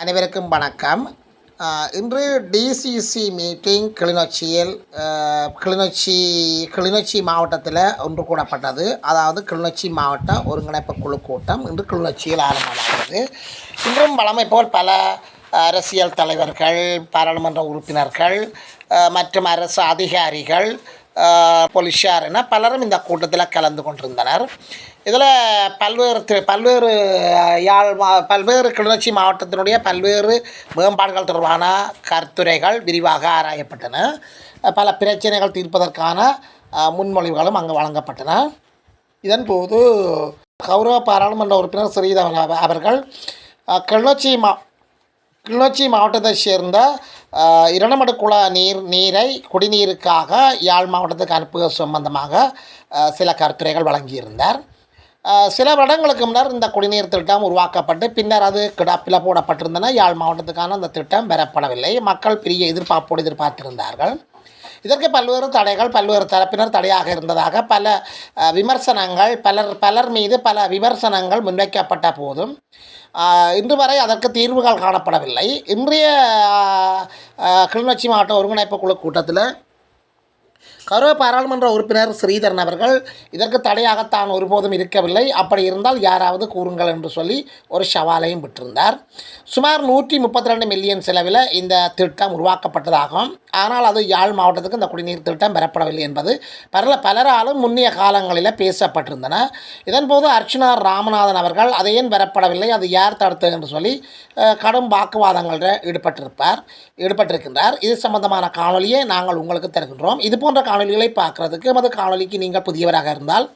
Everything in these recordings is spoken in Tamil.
அனைவருக்கும் வணக்கம். இன்று டிசிசி மீட்டிங் கிளிநொச்சியில் கிளிநொச்சி மாவட்டத்தில் ஒன்று கூடப்பட்டது. அதாவது கிளிநொச்சி மாவட்ட ஒருங்கிணைப்பு குழு கூட்டம் இன்று கிளிநொச்சியில் ஆரம்பமாகிறது. இன்றும் வழமை போல் பல அரசியல் தலைவர்கள், பாராளுமன்ற உறுப்பினர்கள் மற்றும் அரசு அதிகாரிகள், போலீஸார் என பலரும் இந்த கூட்டத்தில் கலந்து கொண்டிருந்தனர். இதில் பல்வேறு கிளிநொச்சி மாவட்டத்தினுடைய பல்வேறு மேம்பாடுகள் தொடர்பான கருத்துரைகள் விரிவாக ஆராயப்பட்டன. பல பிரச்சனைகள் தீர்ப்பதற்கான முன்மொழிவுகளும் அங்கு வழங்கப்பட்டன. இதன்போது கௌரவ பாராளுமன்ற உறுப்பினர் ஸ்ரீதரன் அவர்கள் கிளிநொச்சி மாவட்டத்தைச் சேர்ந்த இரண்டமடுக்குள நீரை குடிநீருக்காக யாழ் மாவட்டத்துக்கு அனுப்புவது சம்பந்தமாக சில கருத்துரைகள் வழங்கியிருந்தார். சில வருடங்களுக்கு முன்னர் இந்த குடிநீர் திட்டம் உருவாக்கப்பட்டு பின்னர் அது கிடப்பில் போடப்பட்டிருந்தன. யாழ் மாவட்டத்துக்கான அந்த திட்டம் பெறப்படவில்லை. மக்கள் பெரிய எதிர்பார்ப்போடு எதிர்பார்த்திருந்தார்கள். இதற்கு பல்வேறு தடைகள், பல்வேறு தரப்பினர் தடையாக இருந்ததாக பல விமர்சனங்கள், பலர் மீது பல விமர்சனங்கள் முன்வைக்கப்பட்ட போதும் இன்று வரை அதற்கு தீர்வுகள் காணப்படவில்லை. இன்றைய கிளிநொச்சி மாவட்ட ஒருங்கிணைப்பு குழு கூட்டத்தில் கௌரவ பாராளுமன்ற உறுப்பினர் ஸ்ரீதரன் அவர்கள் இதற்கு தடையாகத்தான் ஒருபோதும் இருக்கவில்லை, அப்படி இருந்தால் யாராவது கூறுங்கள் என்று சொல்லி ஒரு சவாலையும் விட்டிருந்தார். சுமார் 132 மில்லியன் செலவில் இந்த திட்டம் உருவாக்கப்பட்டதாகும். ஆனால் அது யாழ் மாவட்டத்துக்கு இந்த குடிநீர் திட்டம் பெறப்படவில்லை என்பது பலராலும் முன்னிய காலங்களில் பேசப்பட்டிருந்தன. இதன்போது அர்ச்சுனா ராமநாதன் அவர்கள் அதை ஏன் பெறப்படவில்லை, அது யார் தடுத்தது என்று சொல்லி கடும் வாக்குவாதங்களில் ஈடுபட்டிருக்கின்றார். இது சம்பந்தமான காணொலியை நாங்கள் உங்களுக்கு தருகின்றோம். இது போன்ற காணொலிகளை பார்க்குறதுக்கு எமது காணொலிக்கு நீங்கள் புதியவராக இருந்தால்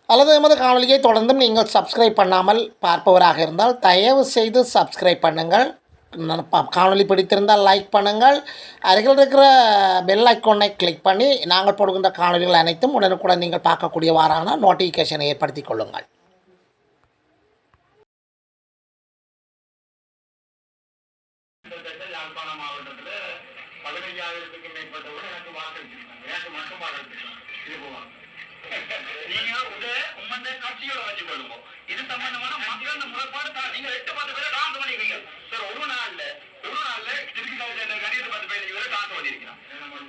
அல்லது எமது காணொலியை தொடர்ந்தும் நீங்கள் சப்ஸ்கிரைப் பண்ணாமல் பார்ப்பவராக இருந்தால் தயவு செய்து சப்ஸ்கிரைப் பண்ணுங்கள். காணொலி பிடித்திருந்தால் லைக் பண்ணுங்கள். அருகில் இருக்கிற பெல் ஐக்கானை கிளிக் பண்ணி நாங்கள் போடுகின்ற காணொலிகள் அனைத்தும் உடனுக்குடன் நீங்கள் பார்க்கக்கூடியவாறான நோட்டிஃபிகேஷனை ஏற்படுத்திக் கொள்ளுங்கள். இது சம்பந்தமான மக்கள் முறைப்பாடு நீங்க 8-10 பேரை காந்து பண்ணிருக்கீங்க சார். ஒரு நாள்ல திருப்பி கடிதத்தை 10 பேர் காந்து பண்ணிருக்கிறோம்.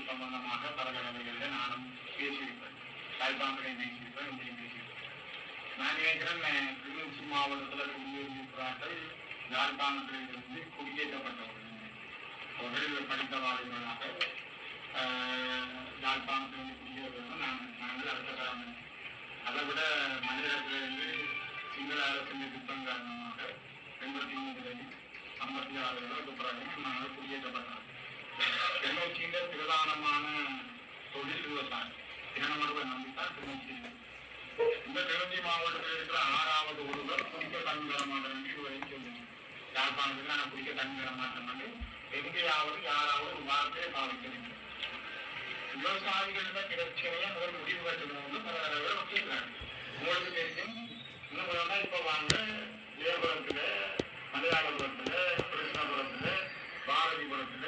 சம்பந்தமாக பல நிலைமைகளில் நானும் பேசியிருப்பேன், தாய்ப்பாம்பரை பேசியிருப்பேன், உங்களையும் பேசியிருப்பேன். நான் நினைக்கிறேன் கிளிநொச்சி மாவட்டத்தில் குடியேறியிருக்கிறார்கள். யாழ்ப்பாணத்திலிருந்து குடியேற்றப்பட்டவர்கள் படித்த வாழ்களாக யாழ்ப்பாணத்திலிருந்து குடியேறணும். நாங்கள் அடுத்த காலம் அதை விட மனிதத்திலிருந்து சிங்கள அரசின் திட்டம் காரணமாக 83 56 பிறகு நாங்கள் குடியேற்றப்பட்டோம். கிளிநொச்சியில பிரதானமான தொழில் விவசாயம். தினமருவை நம்பித்தான் கிளிநொச்சி. இந்த கிளிநொச்சி மாவட்டத்தில் இருக்கிற 6வது ஒருவர் குடிக்க தண்ணி தர மாட்டோம் என்று இதுவரையும் சொல்லுங்க. யாழ்ப்பாணத்துக்கு நான் குடிக்க தண்ணி தர மாட்டோம் என்று எங்கேயாவது யாராவது ஒரு வார்த்தையை பாவிக்கிறீங்க. விவசாயிகளிட பிரச்சனையை முதல் முடிவு கட்டணும் பல வச்சிருக்காங்க. உங்களுக்கு தெரியும், இன்னும் இப்போ வாங்க ஜெயபுரத்துல, மலையாளபுரத்துல, கிருஷ்ணபுரத்துல, பாரதிபுரத்துல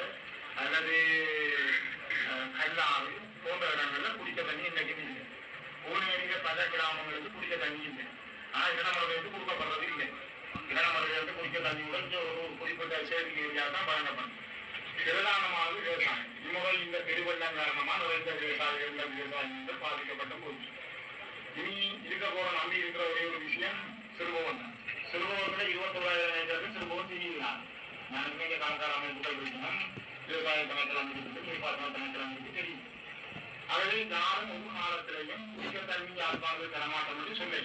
அல்லது கல்லாறு போன்ற இடங்கள்ல குடிக்க தண்ணி இன்னைக்கு இல்லை. பூனேரியில பல கிராமங்களுக்கு குடிக்க தண்ணி இல்லை. ஆனால் இளமரவேந்து கொடுக்கப்படுறது இல்லை. இளமரவேந்து குடிக்க தண்ணி உடஞ்ச ஒரு குறிப்பிட்ட செயற்கை ஏரியா தான் வழங்கப்படும். பிரதானமாக விவசாயம். இம்முறை இந்த பெருவெள்ளம் காரணமாக நிறைந்த விவசாயிகள் பாதிக்கப்பட்ட போது இனி இருக்க போற நம்பி இருக்கிற ஒரே ஒரு விஷயம் சிறுபவன் தான். சிறுபவத்தில் 21,000 ஏக்கருக்கு சிறுபவன் செய்யலாம். நான் இங்கே கணக்கார அமைப்புகள் இருக்கணும், விவசாய கணக்கில் அமைப்பு, நீர்ப்பாசன கணக்கில் அமைப்பு தெரியும். அவை யாரும் ஒரு காலத்திலையும் குடிக்க தண்ணி யாழ்ப்பாணத்தில் தரமாட்டோம் என்று சொல்லி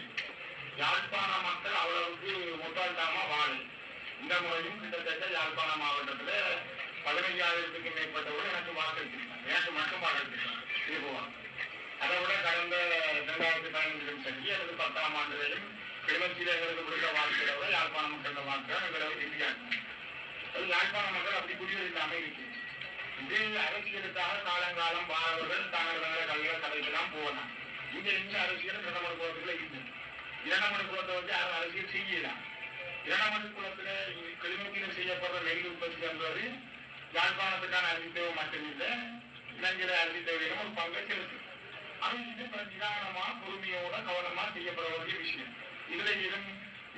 யாழ்ப்பாண மக்கள் அவ்வளவுக்கு முட்டாள்தாமா வாழை. இந்த முறையும் கிட்டத்தட்ட யாழ்ப்பாண மாவட்டத்தில் 15,000க்கு மேற்பட்டவர்கள் எனக்கு வாக்களித்திருக்காங்க. எனக்கு மட்டும் வாக்களித்திருக்காங்க திருபுவன். அதை விட கடந்த 2015 சரி அல்லது 10ஆம் ஆண்டுகளிலும் கிளிநொச்சியில் எங்களுக்கு விடுத வாழ்க்கையோட யாழ்ப்பாண மக்கள் வாக்கள் எங்களுக்கு இந்தியாங்க. அது யாழ்ப்பாண மக்கள் அப்படி குடிகள் இல்லாமல் இருக்கு. இது அரசியலுக்காக காலங்காலம் வாழவர்கள் தாங்கள் கல்விகள் கதைக்கெல்லாம் போகலாம். இந்த அரசியலும் இரண்டாமது குளத்துல இல்லை. இரண்டாமது குளத்தை வச்சு யாரும் அரசியல் செய்யலாம். இரண்டாமது குளத்துல கிளிநொச்சியில் செய்யப்படுற நெல் உற்பத்தி என்பது யாழ்ப்பாணத்துக்கான அரிசித்தேவை மட்டுமில்லை, இலங்கையில அரிசித்தேவையிலும் ஒரு பங்கை செலுத்து. அது இது நிதானமா பொறுமையோட கவனமா செய்யப்பட வேண்டிய விஷயம். இதுல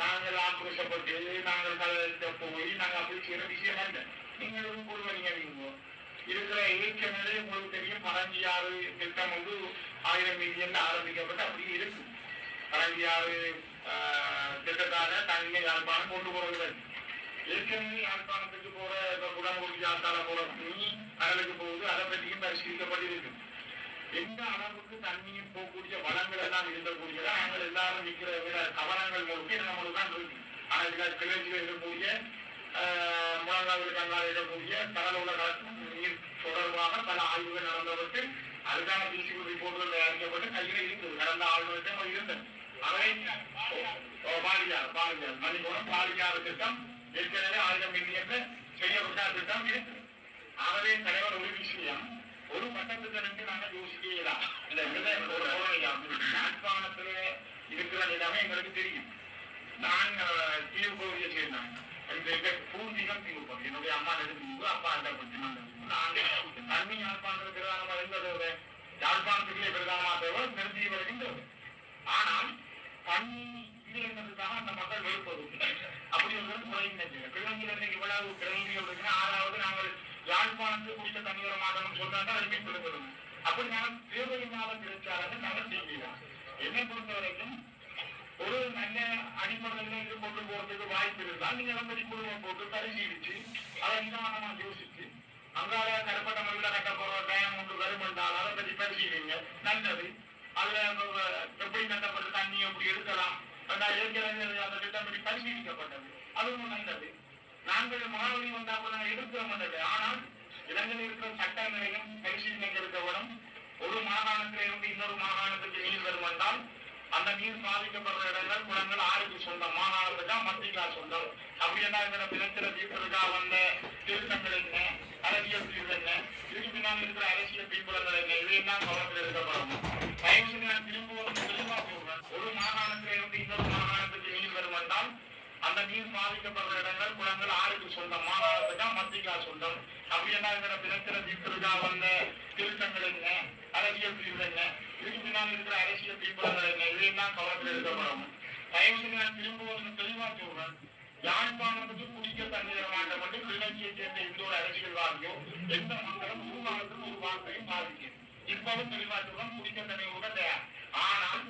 நாங்கள் ஆக்ரோஷப்பட்டு நாங்கள் கலந்த போய் நாங்கள் அப்படி செய்யற விஷயம் அல்ல. நீங்களும் கொடுவீங்க இருக்கிற ஏற்கனவே உங்களுக்கு தெரியும். பரஞ்சியாறு திட்டம் வந்து 1000 மில்லியன் ஆரம்பிக்கப்பட்டு அப்படி இருக்கு. பரஞ்சியாறு திட்டத்தால தனியை யாழ்ப்பாணம் கொண்டு போறது. ஏற்கனவே யாழ்ப்பாணத்துக்கு போற குடங்குடி யாத்தால போற தண்ணி கடலுக்கு போகுது. அதை பற்றியும் பரிசீலிக்கப்பட்டிருக்கு. எந்த அளவுக்கு தண்ணியும் போகக்கூடிய வளங்கள் எல்லாம் இருக்கக்கூடியதா நாங்கள் எல்லாரும் நிற்கிற விட கவனங்கள் முழுக்க நம்மளுக்கு தான் இருக்கு. ஆனால் இதுல கிளர்ச்சியில் இருக்கக்கூடிய முழங்காவில் கங்கால் இருக்கக்கூடிய கடலோட நீர் தொடர்பாக பல ஆய்வுகள் நடந்தவருக்கு அதுக்கான பிசிபி ரிப்போர்ட்டுகள் தயாரிக்கப்பட்டு கையில் இருக்குது. கடந்த ஆளுநர்கிட்ட இருந்தது. அவை பாலியாறு திட்டம் ஏற்கனவே 1000 மில்லியன் செய்யப்பட்ட திட்டம் இருக்கு. ஆகவே தலைவர் ஒரு விஷயம் ஒரு மட்டத்துக்கு நாங்கள் யோசிக்கலாம். யாழ்ப்பாணத்துல இருக்கிற நிலைமை எங்களுக்கு தெரியும். நான் தீவு பகுதியை சேர்ந்தேன். பூர்வீகம் தீவு பகுதி. என்னுடைய அம்மா நெடுந்தீவு, அப்பா அந்த தண்ணி யாழ்ப்பாணத்துக்கு பிரதானமாக இருந்தது. யாழ்ப்பாணத்துக்குள்ளே பிரதானமாக தேவை நெடுந்தீவு வருகின்றது. ஆனால் தண்ணி இது என்பதுக்காக அந்த மக்கள் வெறுப்பது அப்படி ஒரு குறைந்த கிழங்கிலிருந்து இவ்வளவு கிழங்கிகள் இருக்குன்னா 6வது நாங்கள் யாழ்ப்பாணத்துக்கு குடித்த தண்ணி வர மாட்டோம்னு சொன்னா ரிப்பீட் கொடுக்கணும். அப்படி நாங்கள் தேவையில்லாத பிரச்சாரங்கள் நாங்கள் செய்யலாம். என்னை பொறுத்த வரைக்கும் ஒரு நல்ல அடிப்படையில் கொண்டு போறதுக்கு வாய்ப்பு இருந்தால் நீங்க நம்ம குடும்பம் போட்டு பரிசீலிச்சு அதை நிதானமா யோசிச்சு அங்கால கருப்பட்ட மண்ணில் கட்ட போற டயம் ஒன்று வரும் என்றால் அதை பற்றி பரிசீலிங்க. நல்லது. அதுல எப்படி கட்டப்பட்ட தண்ணி எப்படி எடுக்கலாம் ஏற்கனவே அந்த திட்டம் பற்றி பரிசீலிக்கப்பட்டது. அதுவும் நல்லது. நாங்கள் மாணவி வந்தா கூட நாங்கள் எடுக்கிறோம் பண்ணது. ஆனால் இலங்கையில் இருக்கிற சட்ட நிலையம் பரிசீலனைக்கு எடுக்கப்படும். ஒரு மாகாணத்திலிருந்து இன்னொரு மாகாணத்துக்கு நீர் வரும் என்றால் அந்த நீர் பாதிக்கப்படுற இடங்கள் குளங்கள் ஆறுக்கு சொந்தம், மாகாணத்துக்கா மத்தியக்கா சொந்தம். அப்படி என்ன இருக்கிற பிணத்தில தீர்ப்பதற்காக வந்த திருத்தங்கள் என்ன, அரசியல் தீர்வு என்ன, இதுக்கு பின்னால் இருக்கிற அரசியல் தீர்ப்புகள் என்ன, இதையெல்லாம் கவனத்தில் எடுக்கப்படும். தயவு நான் திரும்பவும் தெளிவா சொல்றேன். ஒரு மாகாணத்திலிருந்து இன்னொரு மாகாணத்துக்கு நீர் வரும் என்றால் அந்த நீர் பாதிக்கப்படுற இடங்கள் குளங்கள் ஆறுக்கு சொந்தம், மாகாணத்துக்கா மத்தியக்கா சொந்தம். அப்படி என்ன இருக்கிற பிணத்தில தீர்ப்பதற்காக வந்த திருத்தங்கள் என்ன, அரசியல் தீர்வு என்ன, இதுக்கு பின்னால் இருக்கிற அரசியல் தீர்ப்புகள் என்ன, இதையெல்லாம் கவனத்தில் எடுக்கப்படும். தயவு நான் திரும்பவும் தெளிவா சொல்றேன். யாழ்ப்பாணத்துக்கு குடிக்க தண்ணீர் மாற்றம் மட்டும் கிளர்ச்சியை சேர்ந்த எந்த ஒரு அரசியல்வாதியோ எந்த மக்களும் உருவாக்கத்துக்கு ஒரு வார்த்தையும் பாதிக்கும். இப்பவும் தெளிவா சொல்றோம். குடிக்க தண்ணீர் கூட தயார். ஆனால்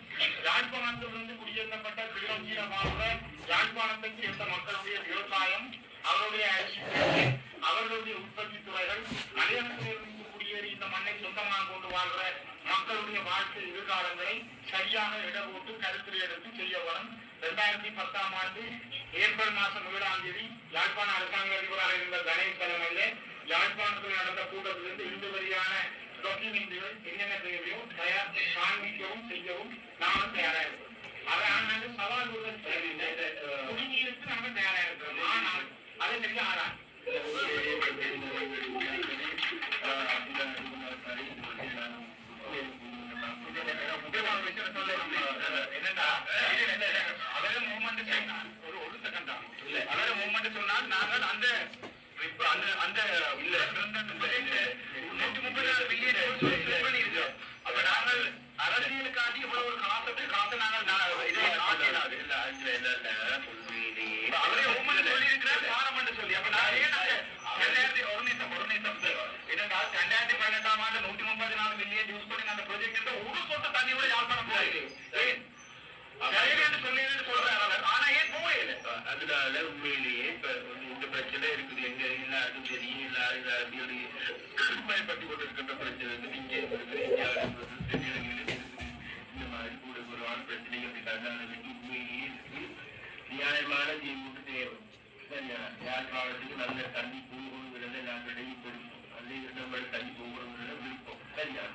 யாழ்ப்பாணத்திலிருந்து குடியேற்றப்பட்ட கிளர்ச்சியில வாழ்ற யாழ்ப்பாணத்துக்கு எந்த மக்களுடைய விவசாயம், அவருடைய அரிசி, அவர்களுடைய உற்பத்தி துறைகள், மலையாளத்திலிருந்து குடியேறி இந்த மண்ணை சொந்தமாக கொண்டு வாழ்ற மக்களுடைய வாழ்க்கை எதிர்காலங்களை சரியாக இடம் போட்டு கருத்தில் எடுத்து செய்யப்படும். 2010ஆம் ஆண்டு ஏப்ரல் மாதம் 7ஆம் தேதி யாழ்ப்பாண அரசாங்க அதிபராக இருந்த கணேஷ் தலைமையிலே யாழ்ப்பாணத்தில் நடந்த கூட்டத்திலிருந்து இந்த வழியான டாக்குமெண்ட்டுகள் என்னென்ன தேவையோ தயார் காண்பிக்கவும் செய்யவும் நானும் தயாராக இருக்கிறோம். அதை சவால் உள்ள குடிநீருக்கு நாங்கள் தயாராக இருக்கிறோம். ஆனால் அதை செய்ய ஆறாம் முக்கியமான விஷயம் சொல்ல என்னன்னா அவரை மூவ்மெண்ட் செய்யணும். ஒரு செகண்ட் தான் இல்ல அவரை மூவ்மெண்ட் சொன்னால் நாங்கள் அந்த அந்த இல்ல 134 பில்லியன் பண்ணியிருக்கோம். அப்ப நாங்கள் அரசியலுக்காண்டி இவ்வளவு ஒரு காசை நாங்கள் இதை ஆக்கிடாது இல்ல அவரே மூவ்மெண்ட் சொல்லி இருக்கிறார் பாராமண்ட் சொல்லி. அப்ப நான் ஏன் 2018ஆம் ஆண்டு 134 மில்லியன் யூஸ் பண்ணி அந்த ப்ராஜெக்ட் ஒரு சொட்டு தண்ணி கூட யாழ்ப்பாணம் போயிருக்கு சொல்றாரு. ஆனா ஏன் போகல? அதனால உண்மையிலேயே இப்ப இந்த பிரச்சனை இருக்குது. எங்க எல்லாருக்கும் சரி எல்லாரும் பயன்பட்டு கொண்டிருக்கின்ற பிரச்சனை இங்கே இந்த மாதிரி கூட குறைவான பிரச்சனைகள் உண்மையிலேயே நியாயமான தீர்வு தேவை. சரியா? யாழ்ப்பாணத்துக்கு நல்ல தண்ணி போகணுங்கிறத நாங்கள் விருப்பம். அதே நம்ம தண்ணி போகணுங்கிறத விருப்பம். சரியா?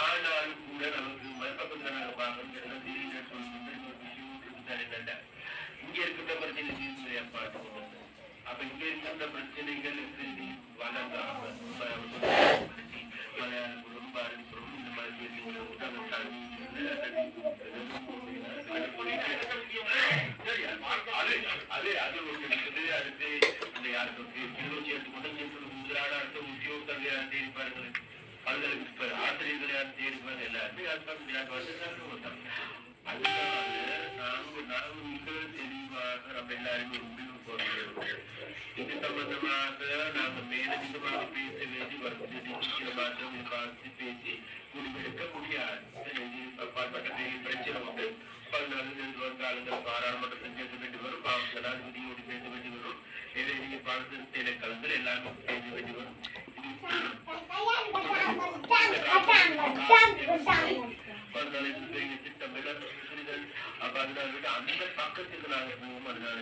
ஆனாலும் கூட நமக்கு மறுபக்கத்தில் பார்க்கணும் தெரியல சொல்லுங்க. இங்க இருக்கிற பிரச்சனை தீர்வு ஏற்பாடு. அப்ப இங்க இருக்கின்ற பிரச்சனைகளுக்கு வளர்ந்தாம மலையாளம் பாரதிபுரம் இந்த மாதிரி அது அடுத்து அந்த யாருக்கு அடுத்த உத்தியோகத்தர்கள் யார் தேடிப்பார்கள், பல்கலைக்கு ஆசிரியர்கள் யார் தேடிப்பார்கள், எல்லாருமே அதுக்காக அதனால நாங்கள் மிக தெளிவாக எல்லாருமே முடிவு போகிறது. இது சம்பந்தமாக நாங்கள் மேலதிகமாக பேச வேண்டி வருகிறது. நிச்சயமாக பார்த்து பேசி முடிவெடுக்க முடியாது. அப்பாற்பட்ட பிரச்சனை உண்டு. 14 வந்தாலும் பாராளுமன்றத்தில் பேச வேண்டி வரும், ஜனாதிபதியோடு பேச வேண்டி வரும், இடையிலேயே பாடத்திட்டத்தை கலந்து எல்லாமே பேச வேண்டி வரும். அந்த பக்கத்துக்கு நாங்கள் போவோம். அதனால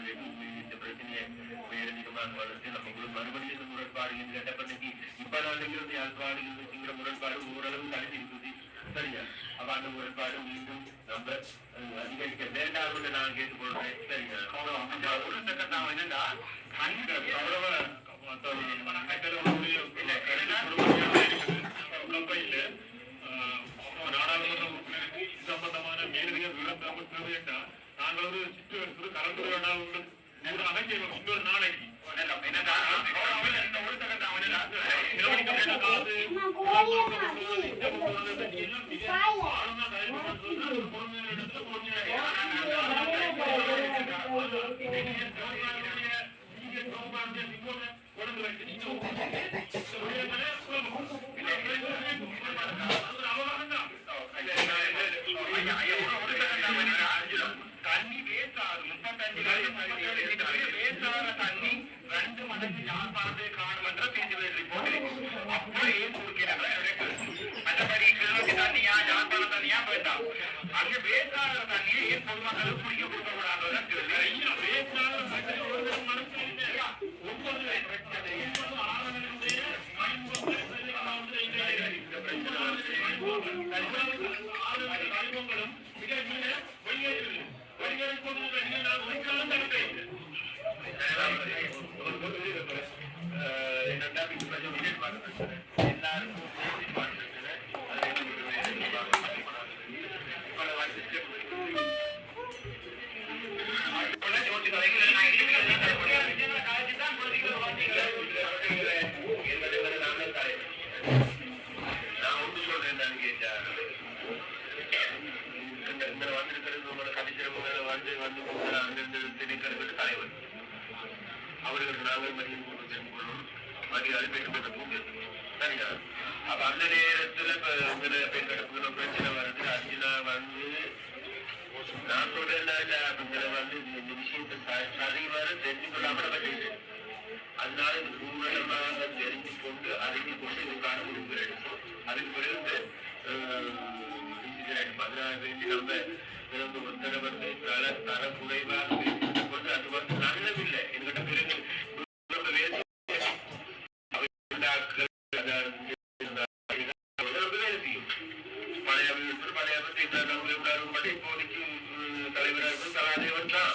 இந்த பிரச்சனையை மேலதிகமாக வளர்த்து நமக்கு மறுபடியும் முரண்பாடு கேட்டப்பட்டக்கு இப்ப நாளைக்கு யாழ்ப்பாடுங்கிற முரண்பாடு ஓரளவு தடுத்து இருக்குது. சரியா? அப்ப அந்த முரண்பாடு மீண்டும் நம்ம அதிகரிக்க வேண்டாம் நான் கேட்டுக்கொள்றேன். சரிங்க. ஒரு செகண்ட் நான் என்னன்னா நாடாளுமன்ற உறுப்பினருக்கு சம்பந்தமான மேலதிக விவரம் வேண்டாம். நாங்கள் ஒரு சிற்று கலந்து வேண்டாம் அமைச்சர் இன்னொரு நாளைக்கு தண்ணி வேஸ்டாகும். 35 தண்ணி 2 மடங்கு யாழ்ப்பாணத்தை காணும் என்ற பேச்சு அப்படியே கொடுக்கிறாங்க. மற்றபடி கிழக்கு தண்ணியா யாழ்ப்பாண தண்ணியா வேண்டாம். அங்க வேஸ்டாகிற தண்ணியை ஏன் பொதுமக்கள் குடிக்க கொடுக்க கூடாதுன்னு சொல்லி வேஸ்டாகிற தண்ணி ஒரு மனசு ஒவ்வொரு பிரச்சனை அவர்களுக்கு நாங்கள் மதியம் கொள்ளும் மரியாதை பெற்றுக்கொண்டு சரியா? அப்ப அந்த நேரத்துல பெண்களுக்கு பிரச்சனை வருது. அர்ஜுனா வந்து நான் சொல்றேன் வந்து இந்த விஷயத்தை சரிவர தெரிஞ்சு கொள்ளாம பண்ணிட்டு அதனால இந்த பூரணமாக தெரிஞ்சு கொண்டு அறிந்து கொண்டு இதுக்கான முடிவு எடுக்கும். அதுக்கு பிறகு 16 வேண்டி நம்ம வந்து தர குறைவாக கொண்டு அது வந்து நல்லதில்லை. என்கிட்ட பிறகு பழைய இப்போதைக்கு தலைவராக தலைவன் தான்